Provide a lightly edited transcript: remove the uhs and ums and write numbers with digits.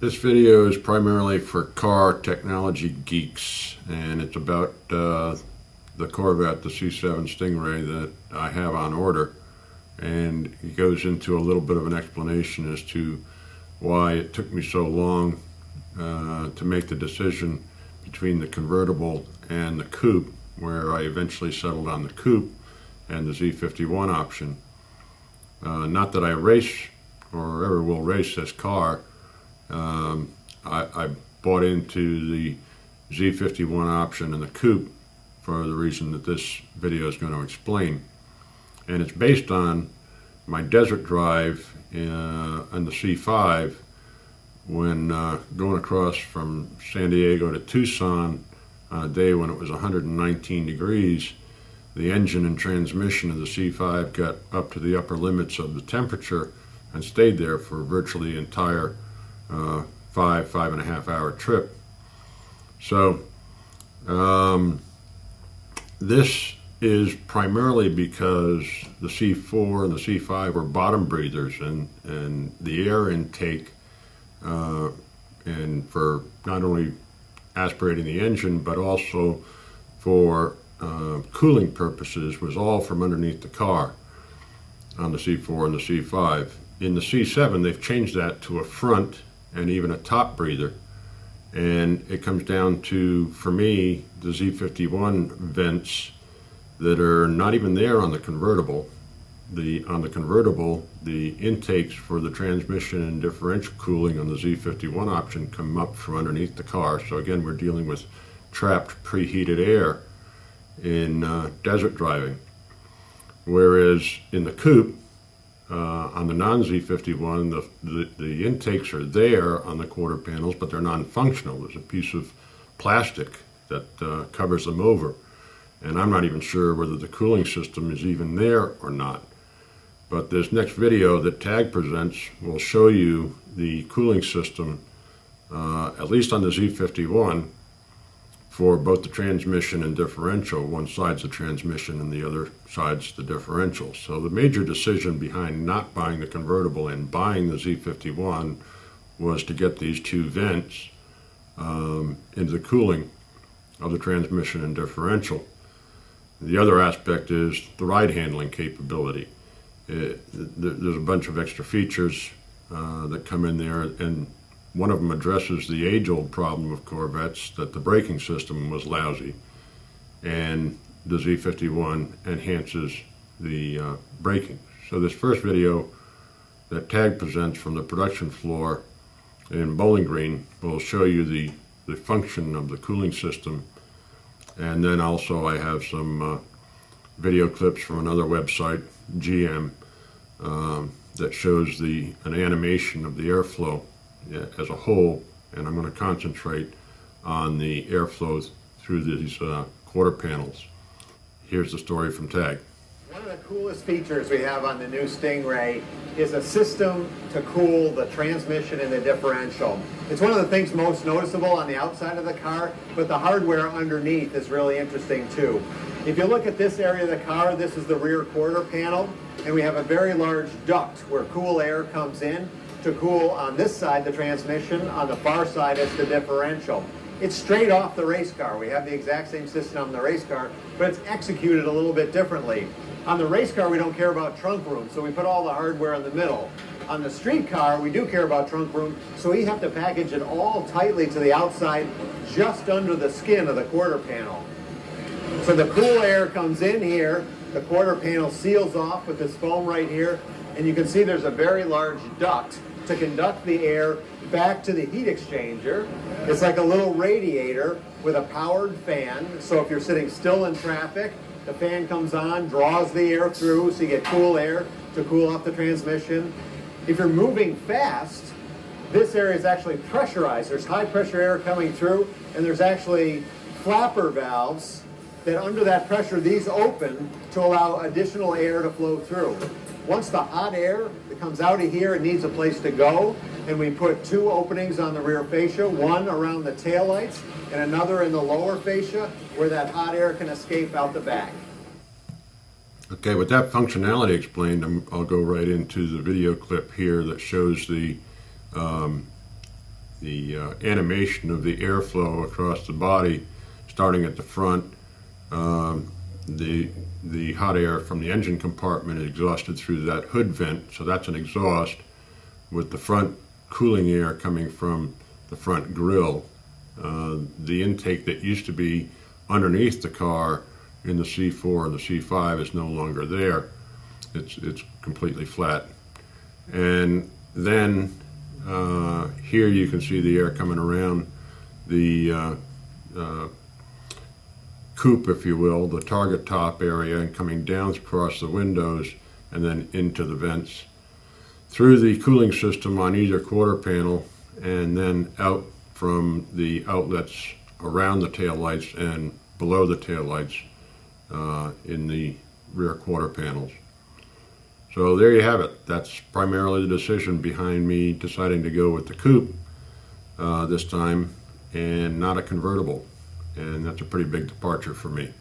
This video is primarily for car technology geeks, and it's about the Corvette, the C7 Stingray that I have on order. And it goes into a little bit of an explanation as to why it took me so long to make the decision between the convertible and the coupe, where I eventually settled on the coupe and the Z51 option. Not that I race or ever will race this car. I bought into the Z51 option and the coupe for the reason that this video is going to explain. And it's based on my desert drive on the C5 when going across from San Diego to Tucson on a day when it was 119 degrees. The engine and transmission of the C5 got up to the upper limits of the temperature and stayed there for virtually the entire 5.5 hour trip. So this is primarily because the C4 and the C5 are bottom breathers, and the air intake and for not only aspirating the engine but also for cooling purposes was all from underneath the car on the C4 and the C5. In the C7 they've changed that to a front and even a top breather, and it comes down to, for me, the Z51 vents that are not even there on the convertible. On the convertible, the intakes for the transmission and differential cooling on the Z51 option come up from underneath the car. So again, we're dealing with trapped preheated air in desert driving. Whereas in the coupe, on the non-Z51, the intakes are there on the quarter panels, but they're non-functional. There's a piece of plastic that covers them over. And I'm not even sure whether the cooling system is even there or not. But this next video that TAG presents will show you the cooling system, at least on the Z51, for both the transmission and differential. One side's the transmission and the other side's the differential. So the major decision behind not buying the convertible and buying the Z51 was to get these two vents into the cooling of the transmission and differential. The other aspect is the ride handling capability. There's a bunch of extra features that come in there, and one of them addresses the age-old problem of Corvettes that the braking system was lousy, and the Z51 enhances the braking. So this first video that TAG presents from the production floor in Bowling Green will show you the function of the cooling system. And then also I have some video clips from another website, GM, that shows an animation of the airflow as a whole, and I'm going to concentrate on the airflow through these quarter panels. Here's the story from TAG. One of the coolest features we have on the new Stingray is a system to cool the transmission and the differential. It's one of the things most noticeable on the outside of the car, but the hardware underneath is really interesting too. If you look at this area of the car, this is the rear quarter panel, and we have a very large duct where cool air comes in to cool on this side the transmission, on the far side it's the differential. It's straight off the race car. We have the exact same system on the race car, but it's executed a little bit differently. On the race car, we don't care about trunk room, so we put all the hardware in the middle. On the street car, we do care about trunk room, so we have to package it all tightly to the outside, just under the skin of the quarter panel. So the cool air comes in here, the quarter panel seals off with this foam right here, and you can see there's a very large duct to conduct the air back to the heat exchanger. It's like a little radiator with a powered fan, so if you're sitting still in traffic, the fan comes on, draws the air through, so you get cool air to cool off the transmission. If you're moving fast, this area is actually pressurized. There's high pressure air coming through, and there's actually flapper valves that under that pressure, these open to allow additional air to flow through. Once the hot air that comes out of here, it needs a place to go, and we put two openings on the rear fascia, one around the taillights and another in the lower fascia where that hot air can escape out the back. Okay, with that functionality explained, I'll go right into the video clip here that shows the animation of the airflow across the body, starting at the front. The hot air from the engine compartment is exhausted through that hood vent, so that's an exhaust, with the front cooling air coming from the front grille. The intake that used to be underneath the car in the C4 and the C5 is no longer there. It's completely flat. And then here you can see the air coming around the coupe, if you will, the target top area, and coming down across the windows and then into the vents, through the cooling system on either quarter panel, and then out from the outlets around the taillights and below the taillights in the rear quarter panels. So there you have it. That's primarily the decision behind me deciding to go with the coupe this time and not a convertible. And that's a pretty big departure for me.